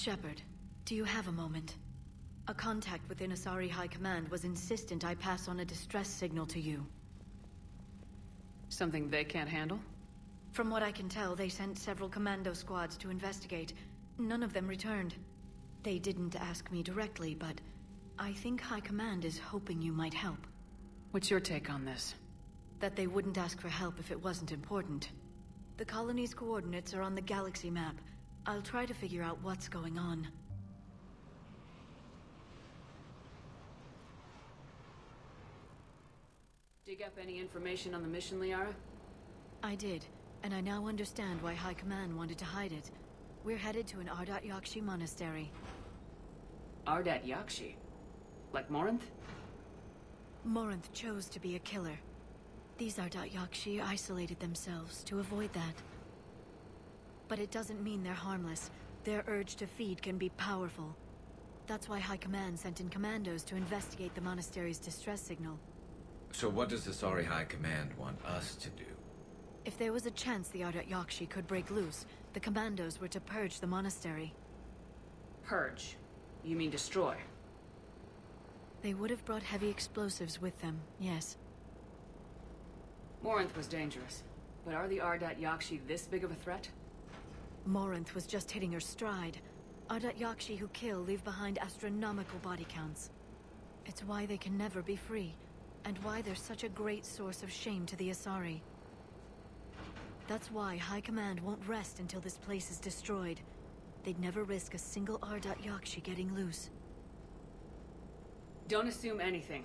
Shepard, do you have a moment? A contact within Asari High Command was insistent I pass on a distress signal to you. Something they can't handle? From what I can tell, they sent several commando squads to investigate. None of them returned. They didn't ask me directly, but I think High Command is hoping you might help. What's your take on this? That they wouldn't ask for help if it wasn't important. The colony's coordinates are on the galaxy map. I'll try to figure out what's going on. Dig up any information on the mission, Liara? I did, and I now understand why High Command wanted to hide it. We're headed to an Ardat Yakshi monastery. Ardat Yakshi? Like Morinth? Morinth chose to be a killer. These Ardat Yakshi isolated themselves to avoid that. But it doesn't mean they're harmless. Their urge to feed can be powerful. That's why High Command sent in commandos to investigate the monastery's distress signal. So what does the Asari High Command want us to do? If there was a chance the Ardat Yakshi could break loose, the commandos were to purge the monastery. Purge? You mean destroy? They would have brought heavy explosives with them, yes. Morinth was dangerous, but are the Ardat Yakshi this big of a threat? Morinth was just hitting her stride. Ardat Yakshi who kill leave behind astronomical body counts. It's why they can never be free, and why they're such a great source of shame to the Asari. That's why High Command won't rest until this place is destroyed. They'd never risk a single Ardat Yakshi getting loose. Don't assume anything.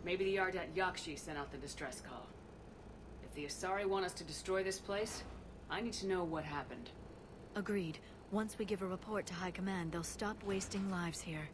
Maybe the Ardat Yakshi sent out the distress call. If the Asari want us to destroy this place, I need to know what happened. Agreed. Once we give a report to High Command, they'll stop wasting lives here.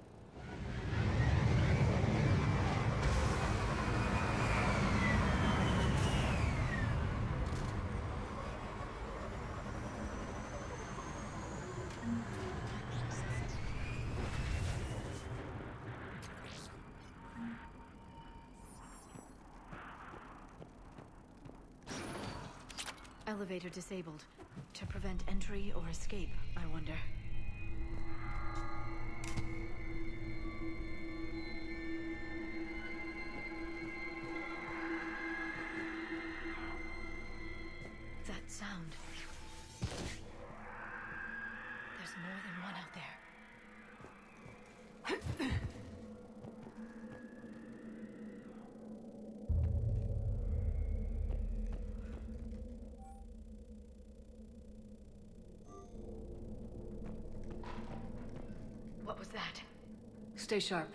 Elevator disabled. To prevent entry or escape, I wonder. That sound. There's more than one out there. What was that? Stay sharp.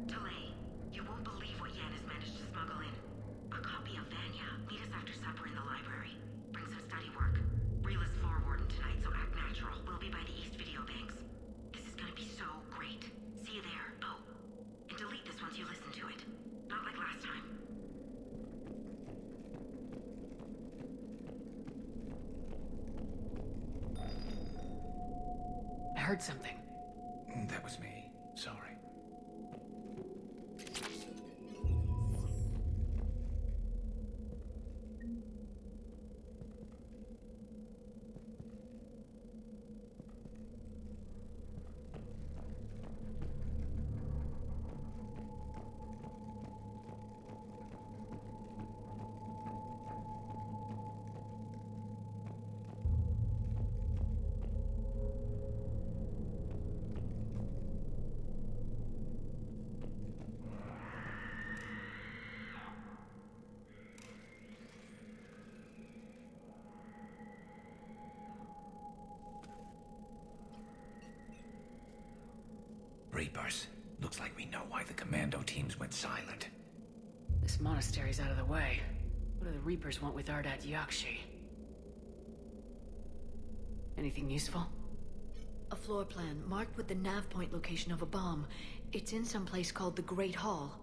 Delay. You won't believe what Yan has managed to smuggle in. A copy of Vanya. Meet us after supper in the library. Bring some study work. Reel is floor warden tonight, so act natural. We'll be by the East Video Banks. This is gonna be so great. See you there. Oh, and delete this once you listen to it. Not like last time. I heard something. That was me. Sorry. Reapers. Looks like we know why the commando teams went silent. This monastery's out of the way. What do the Reapers want with Ardat Yakshi? Anything useful? A floor plan marked with the nav point location of a bomb. It's in some place called the Great Hall.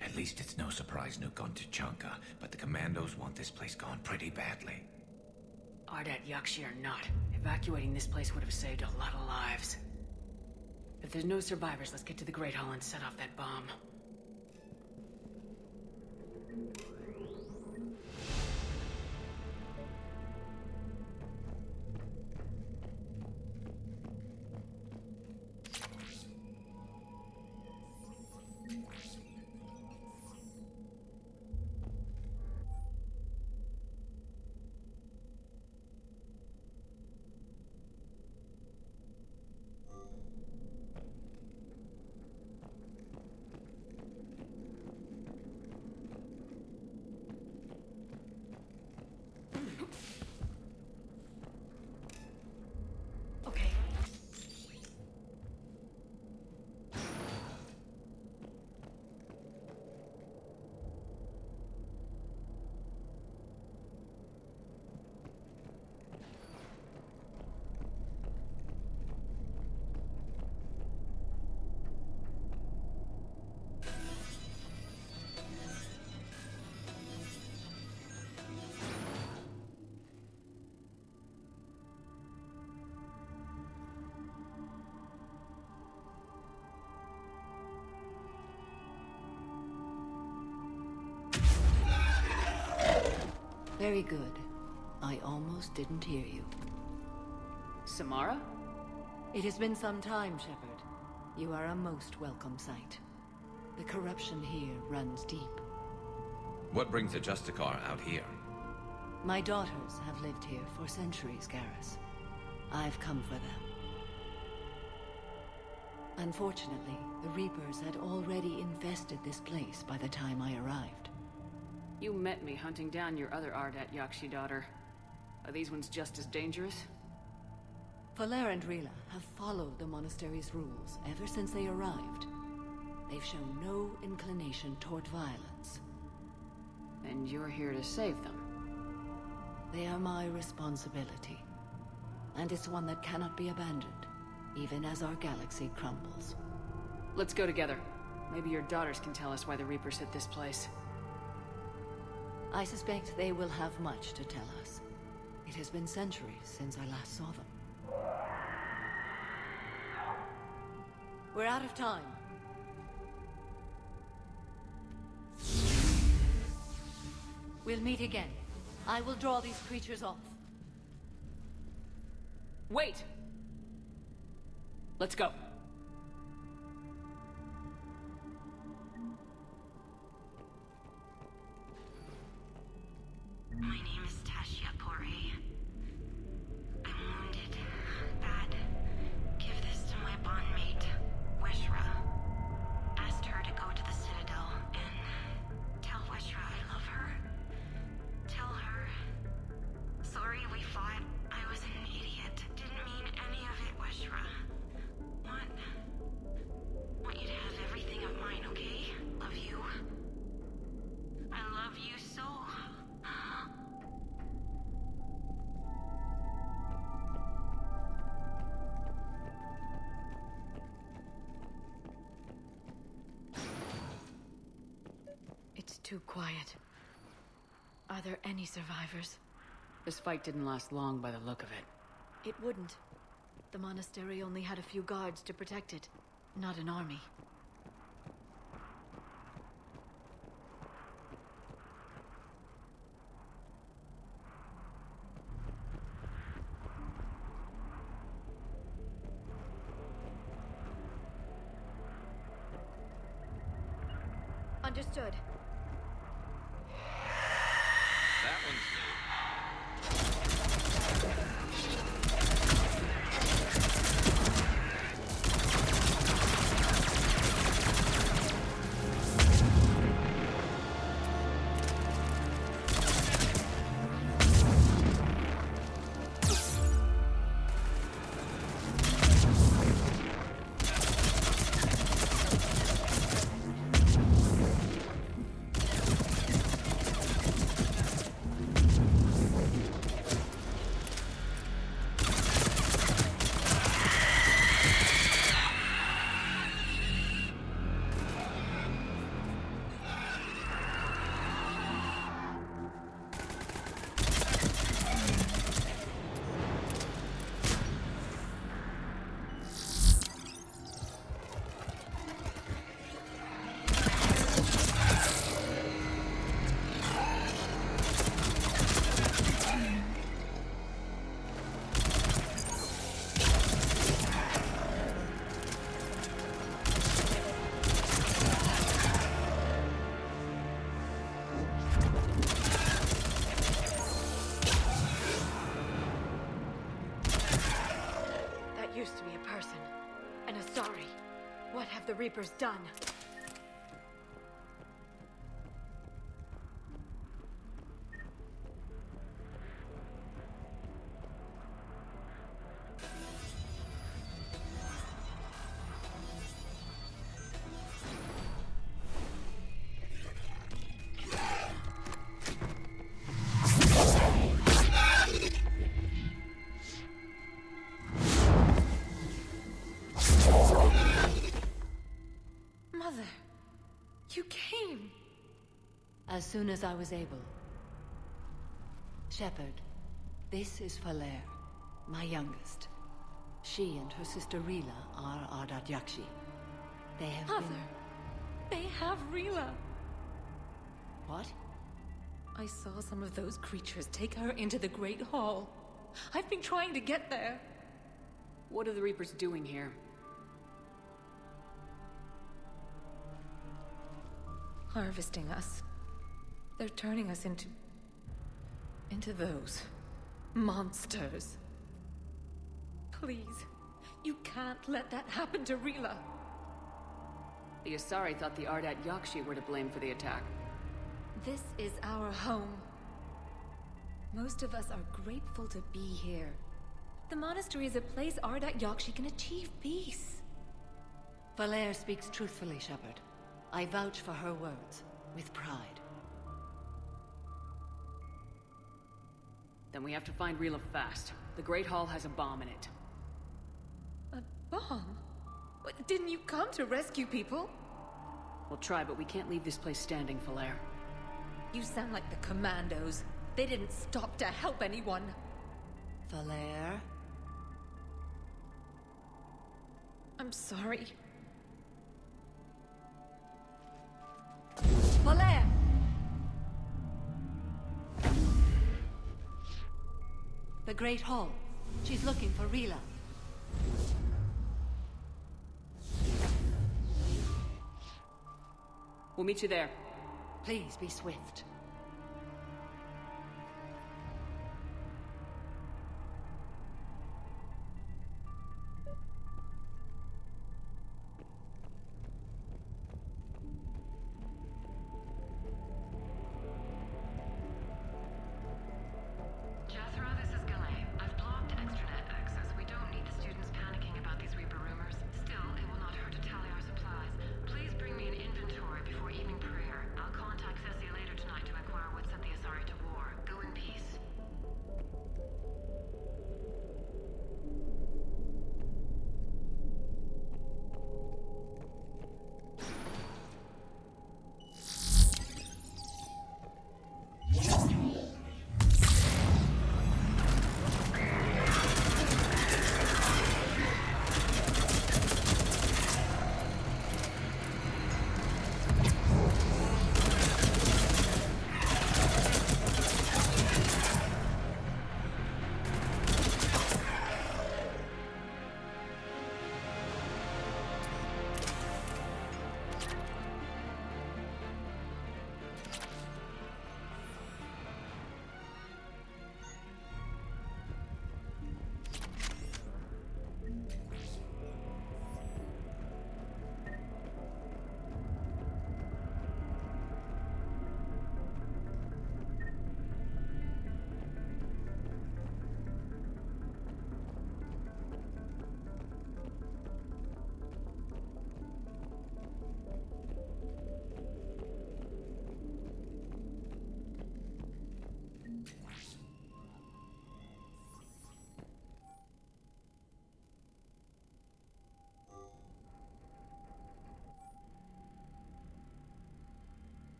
At least it's no surprise nuke on Tuchanka, but the commandos want this place gone pretty badly. Ardat Yakshi or not, evacuating this place would have saved a lot of lives. If there's no survivors, let's get to the Great Hall and set off that bomb. Very good. I almost didn't hear you. Samara? It has been some time, Shepard. You are a most welcome sight. The corruption here runs deep. What brings the Justicar out here? My daughters have lived here for centuries, Garrus. I've come for them. Unfortunately, the Reapers had already infested this place by the time I arrived. You met me hunting down your other Ardat Yakshi daughter. Are these ones just as dangerous? Falere and Rila have followed the monastery's rules ever since they arrived. They've shown no inclination toward violence. And you're here to save them. They are my responsibility. And it's one that cannot be abandoned, even as our galaxy crumbles. Let's go together. Maybe your daughters can tell us why the Reapers hit this place. I suspect they will have much to tell us. It has been centuries since I last saw them. We're out of time. We'll meet again. I will draw these creatures off. Wait! Let's go. My name is Tashia Pore. I'm wounded. Bad. Give this to my bondmate, Weshra. Asked her to go to the Citadel and tell Weshra I love her. Tell her. Sorry we fought. I was an idiot. Didn't mean any of it, Weshra. Want you to have everything of mine, okay? Love you. I love you so. It's too quiet. Are there any survivors? This fight didn't last long by the look of it. It wouldn't. The monastery only had a few guards to protect it, not an army. Understood. That one's Used to be a person. And a Asari. What have the Reapers done? Mother, you came. As soon as I was able. Shepard, this is Falere, my youngest. She and her sister Rila are Ardat Yakshi. They have They have Rila. What? I saw some of those creatures take her into the Great Hall. I've been trying to get there. What are the Reapers doing here? Harvesting us. They're turning us into those monsters. Please, you can't let that happen to Rila. The Asari thought the Ardat Yakshi were to blame for the attack. This is our home. Most of us are grateful to be here. The monastery is a place Ardat Yakshi can achieve peace. Valere speaks truthfully, Shepard. I vouch for her words, with pride. Then we have to find Rila fast. The Great Hall has a bomb in it. A bomb? What, didn't you come to rescue people? We'll try, but we can't leave this place standing, Valere. You sound like the Commandos. They didn't stop to help anyone. Valere? I'm sorry. Valere! The Great Hall. She's looking for Rila. We'll meet you there. Please be swift. Jethro, this is Galay. I've blocked extranet access. We don't need the students panicking about these Reaper rumors. Still, it will not hurt to tally our supplies. Please bring me an inventory before evening prayer. I'll contact Ceci later tonight to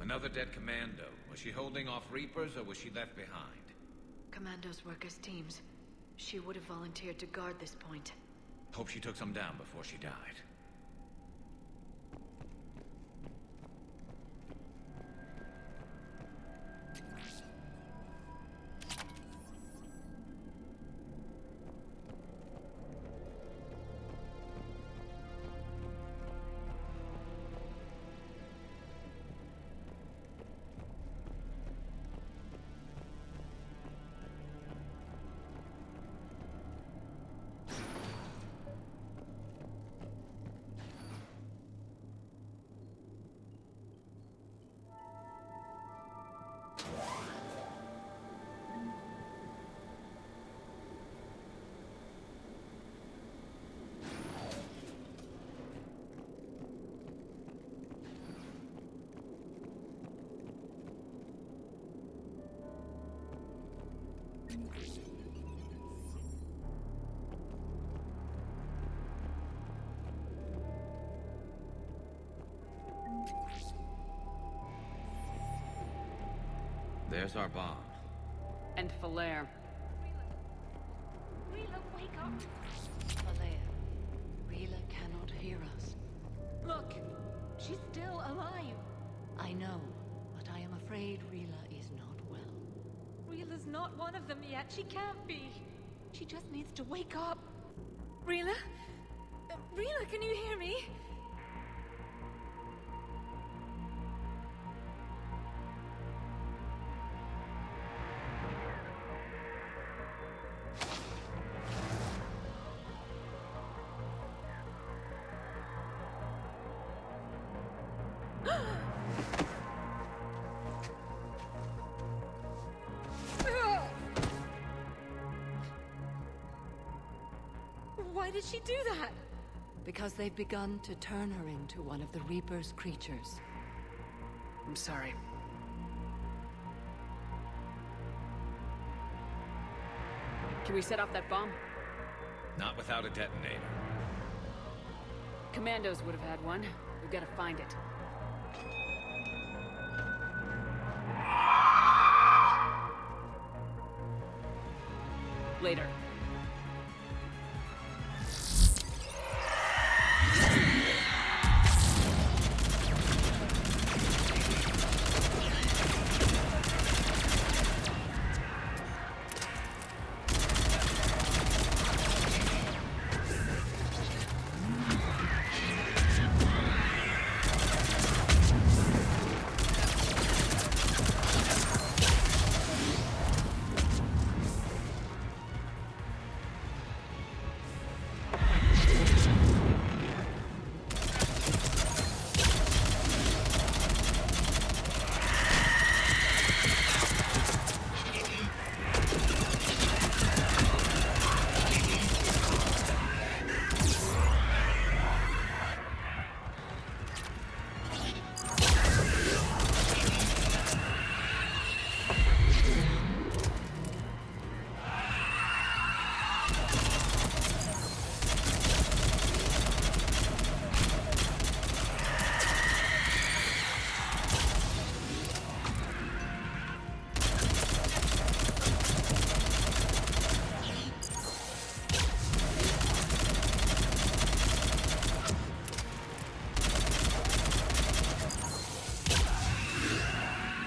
Another dead commando. Was she holding off Reapers, or was she left behind? Commandos work as teams. She would have volunteered to guard this point. Hope she took some down before she died. There's our bomb. And Falere. Rila, wake up! Falere, Rila cannot hear us. Look, she's still alive. I know, but I am afraid Rila is not well. Rila's not one of them yet. She can't be. She just needs to wake up. Rila? Rila, can you hear me? Why did she do that? Because they've begun to turn her into one of the Reaper's creatures. I'm sorry. Can we set off that bomb? Not without a detonator. Commandos would have had one. We've got to find it. Later.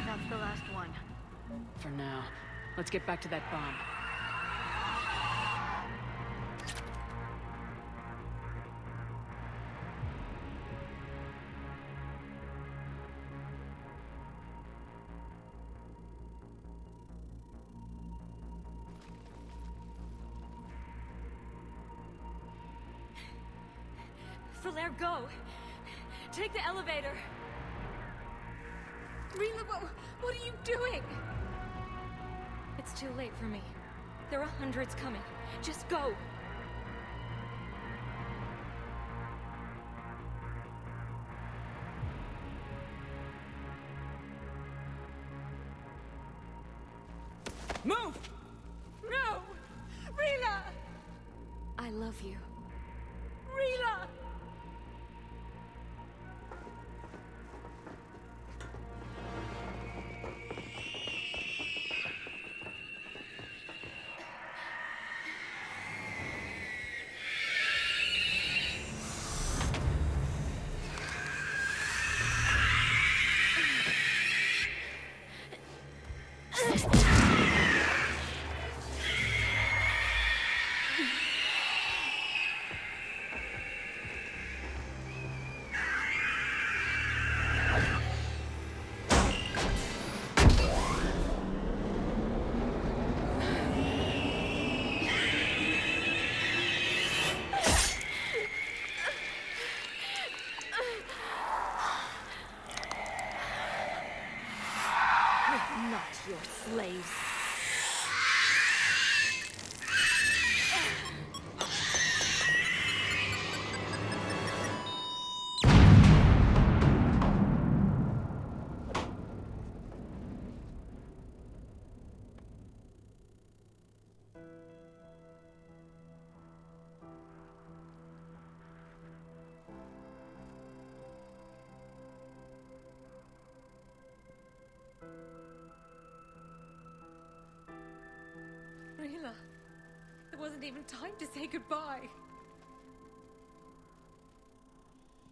That's the last one. For now. Let's get back to that bomb. Falere, go! Take the elevator! Rila, what are you doing? It's too late for me. There are hundreds coming. Just go! Move! No! Rila! I love you. Rila! wasn't even time to say goodbye.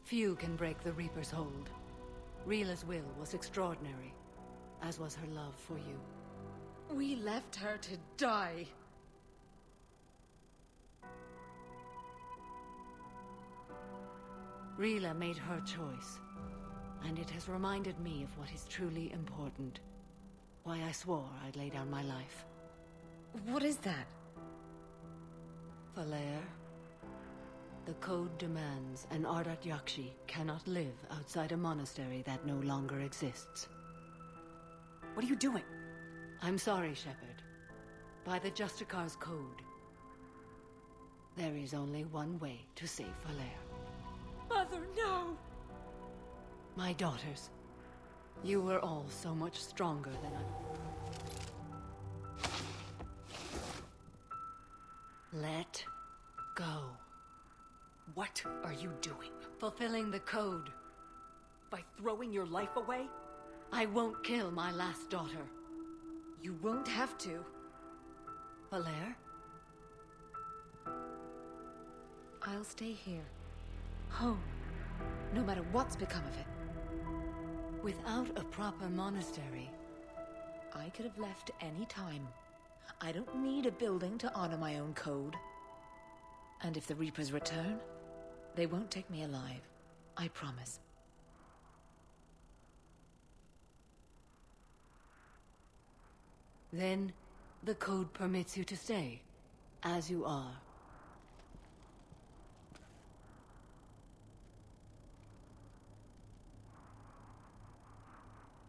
Few can break the Reaper's hold. Rila's will was extraordinary, as was her love for you. We left her to die. Rila made her choice, and it has reminded me of what is truly important. Why I swore I'd lay down my life. What is that? Falair, the code demands an Ardat Yakshi cannot live outside a monastery that no longer exists. What are you doing? I'm sorry, Shepard. By the Justicar's code, there is only one way to save Falair. Mother, no! My daughters, you were all so much stronger than I... Let go. What are you doing? Fulfilling the code. By throwing your life away? I won't kill my last daughter. You won't have to. Falair? I'll stay here. Home. No matter what's become of it. Without a proper monastery, I could have left any time. I don't need a building to honor my own code. And if the Reapers return, they won't take me alive. I promise. then the code permits you to stay, as you are.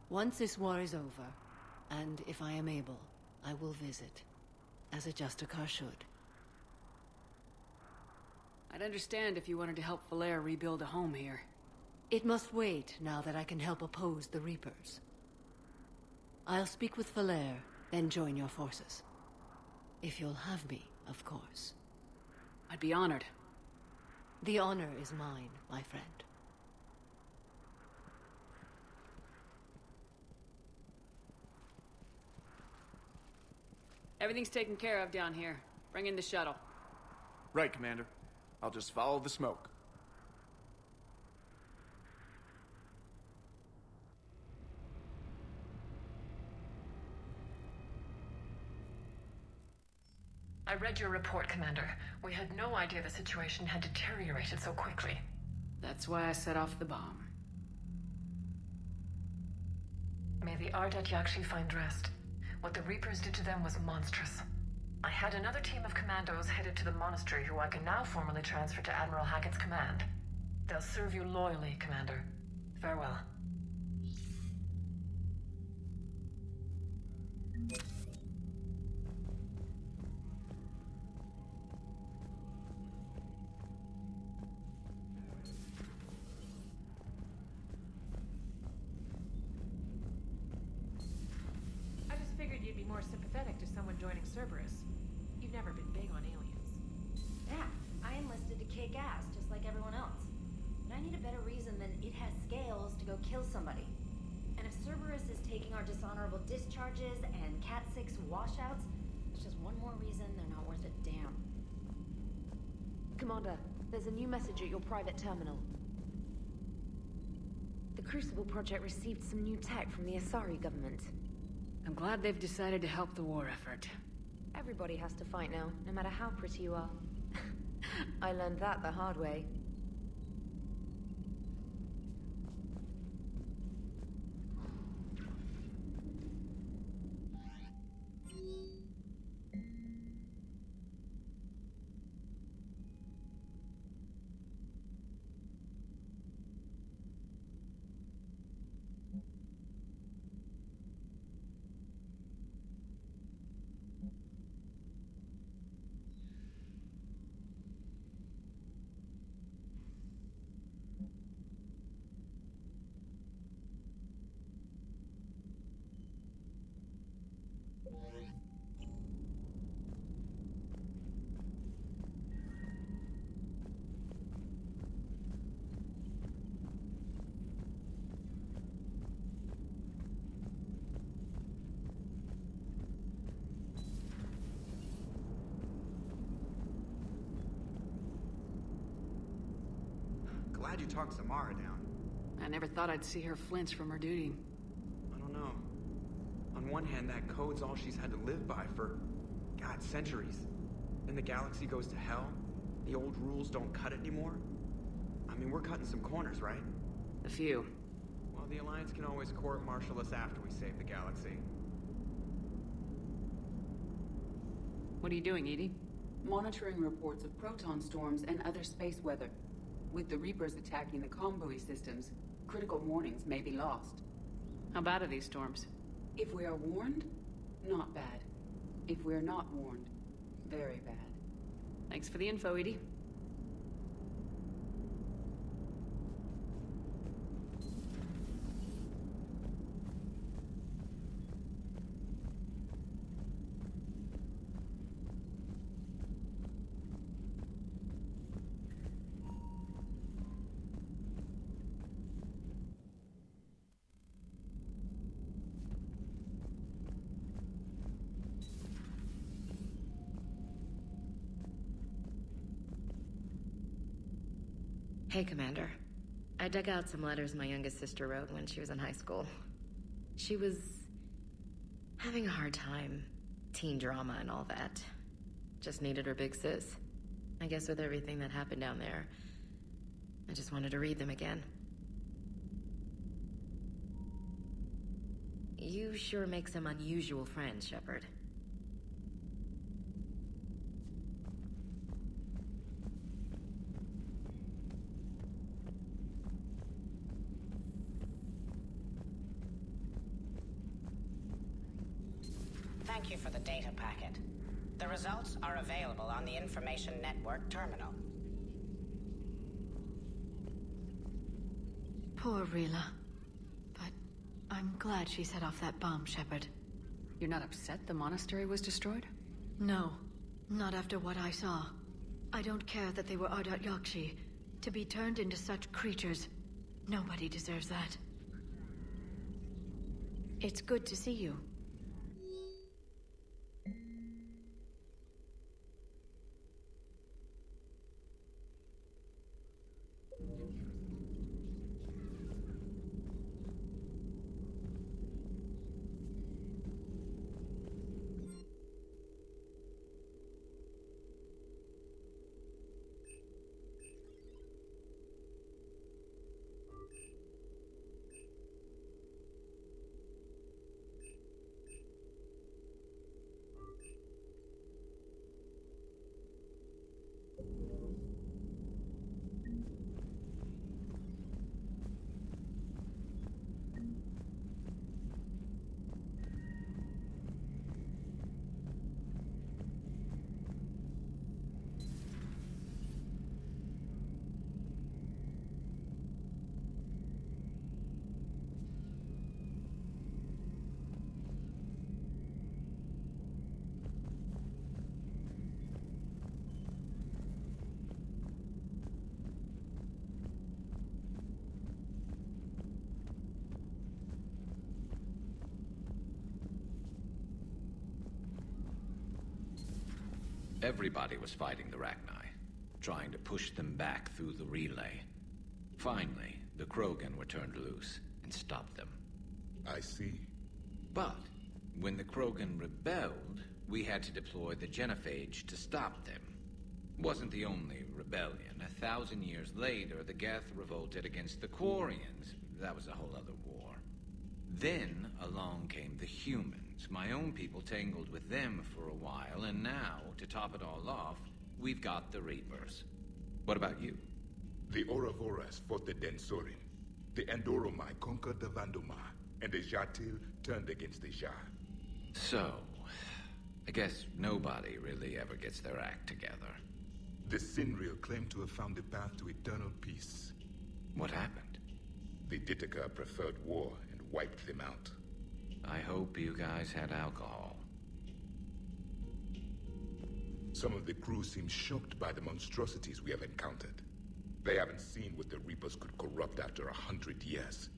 Once this war is over, and if I am able, I will visit, as a Justicar should. I'd understand if you wanted to help Falair rebuild a home here. It must wait now that I can help oppose the Reapers. I'll speak with Falair, then join your forces. If you'll have me, of course. I'd be honored. The honor is mine, my friend. Everything's taken care of down here. Bring in the shuttle. Right, Commander. I'll just follow the smoke. I read your report, Commander. We had no idea the situation had deteriorated so quickly. That's why I set off the bomb. May the Ardat Yakshi find rest. What the Reapers did to them was monstrous. I had another team of commandos headed to the monastery who I can now formally transfer to Admiral Hackett's command. They'll serve you loyally, Commander. Farewell. I just figured you'd be more sympathetic to someone joining Cerberus. You've never been big on aliens. Yeah, I enlisted to kick ass, just like everyone else. But I need a better reason than it has scales to go kill somebody. And if Cerberus is taking our dishonorable discharges and Cat 6 washouts, it's just one more reason they're not worth a damn. Commander, there's a new message at your private terminal. The Crucible Project received some new tech from the Asari government. I'm glad they've decided to help the war effort. Everybody has to fight now, no matter how pretty you are. I learned that the hard way. glad you talked Samara down. I never thought I'd see her flinch from her duty. I don't know. On one hand, that code's all she's had to live by for, God, centuries. Then the galaxy goes to hell. The old rules don't cut it anymore. I mean, we're cutting some corners, right? A few. Well, the Alliance can always court-martial us after we save the galaxy. What are you doing, Edie? Monitoring reports of proton storms and other space weather. With the Reapers attacking the comm buoy systems, critical warnings may be lost. How bad are these storms? If we are warned, not bad. If we are not warned, very bad. Thanks for the info, Edie. Hey, Commander. I dug out some letters my youngest sister wrote when she was in high school. She was having a hard time. Teen drama and all that. Just needed her big sis. I guess with everything that happened down there, I just wanted to read them again. You sure make some unusual friends, Shepard. Thank you for the data packet. The results are available on the Information Network terminal. Poor Rila. But I'm glad she set off that bomb, Shepard. You're not upset the monastery was destroyed? No. Not after what I saw. I don't care that they were Ardat Yakshi. To be turned into such creatures, nobody deserves that. It's good to see you. Everybody was fighting the Rachni, trying to push them back through the relay. Finally, the Krogan were turned loose and stopped them. I see. But when the Krogan rebelled, we had to deploy the genophage to stop them. Wasn't the only rebellion. 1,000 years later, the Geth revolted against the Quarians. That was a whole other war. Then along came the humans. My own people tangled with them for a while, and now, to top it all off, we've got the Reapers. What about you? The Ouroboros fought the Densorin. The Andoromai conquered the Vandomar, and the Jatil turned against the Jah. So, I guess nobody really ever gets their act together. The Sinreal claimed to have found the path to eternal peace. What happened? The Ditaka preferred war and wiped them out. I hope you guys had alcohol. Some of the crew seem shocked by the monstrosities we have encountered. They haven't seen what the Reapers could corrupt after 100 years.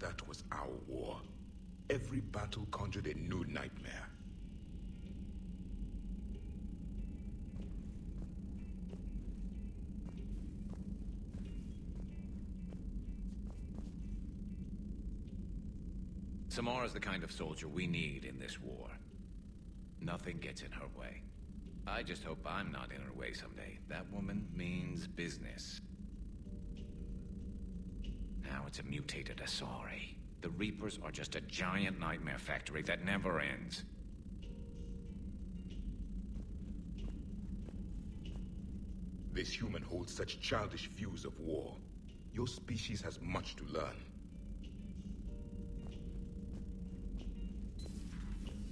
That was our war. Every battle conjured a new nightmare. Samara's the kind of soldier we need in this war. Nothing gets in her way. I just hope I'm not in her way someday. That woman means business. Now it's a mutated Asari. The Reapers are just a giant nightmare factory that never ends. This human holds such childish views of war. Your species has much to learn.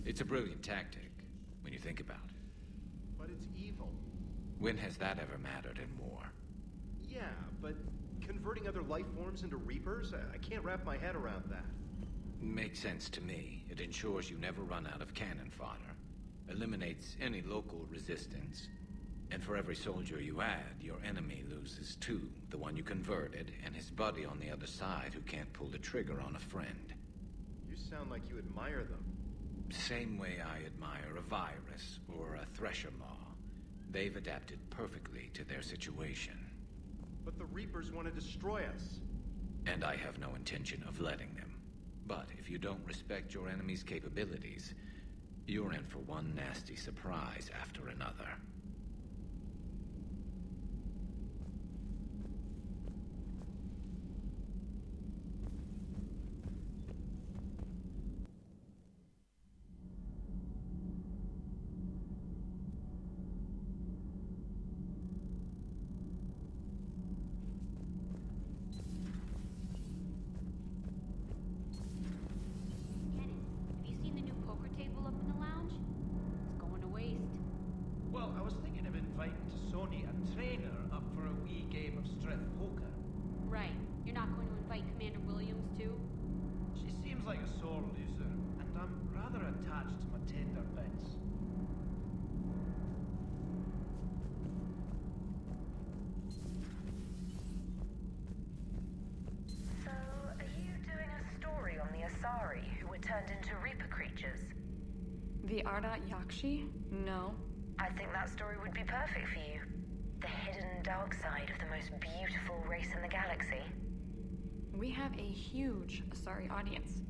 It's a brilliant tactic, when you think about it. But it's evil. When has that ever mattered in war? Yeah, but converting other life forms into Reapers? I can't wrap my head around that. Makes sense to me. It ensures you never run out of cannon fodder. Eliminates any local resistance. And for every soldier you add, your enemy loses two. The one you converted, and his buddy on the other side who can't pull the trigger on a friend. You sound like you admire them. Same way I admire a virus or a thresher maw. They've adapted perfectly to their situation. But the Reapers want to destroy us. And I have no intention of letting them. But if you don't respect your enemy's capabilities, you're in for one nasty surprise after another. Turned into Reaper creatures. The Ardat Yakshi? No. I think that story would be perfect for you. The hidden dark side of the most beautiful race in the galaxy. We have a huge Asari audience.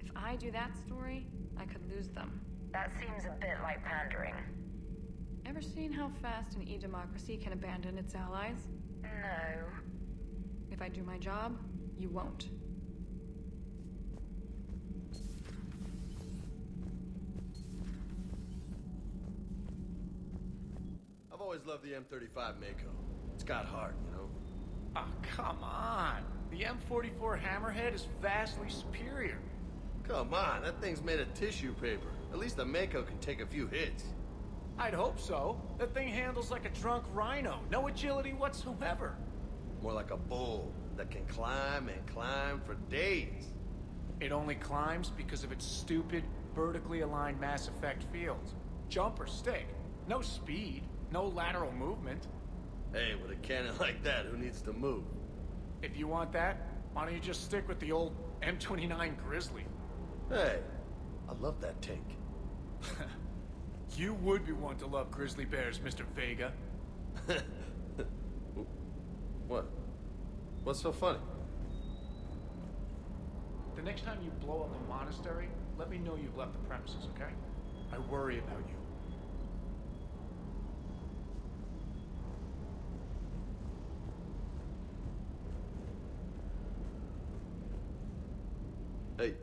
If I do that story, I could lose them. That seems a bit like pandering. Ever seen how fast an e-democracy can abandon its allies? No. If I do my job, you won't. I've always loved the M35 Mako. It's got heart, you know? Oh, come on. The M44 Hammerhead is vastly superior. Come on, that thing's made of tissue paper. At least the Mako can take a few hits. I'd hope so. That thing handles like a drunk rhino. No agility whatsoever. More like a bull that can climb and climb for days. It only climbs because of its stupid, vertically aligned Mass Effect fields. Jump or stick. No speed. No lateral movement. Hey, with a cannon like that, who needs to move? If you want that, why don't you just stick with the old M29 Grizzly? Hey, I love that tank. You would be one to love grizzly bears, Mr. Vega. What? What's so funny? The next time you blow up the monastery, let me know you've left the premises, okay? I worry about you. Hey,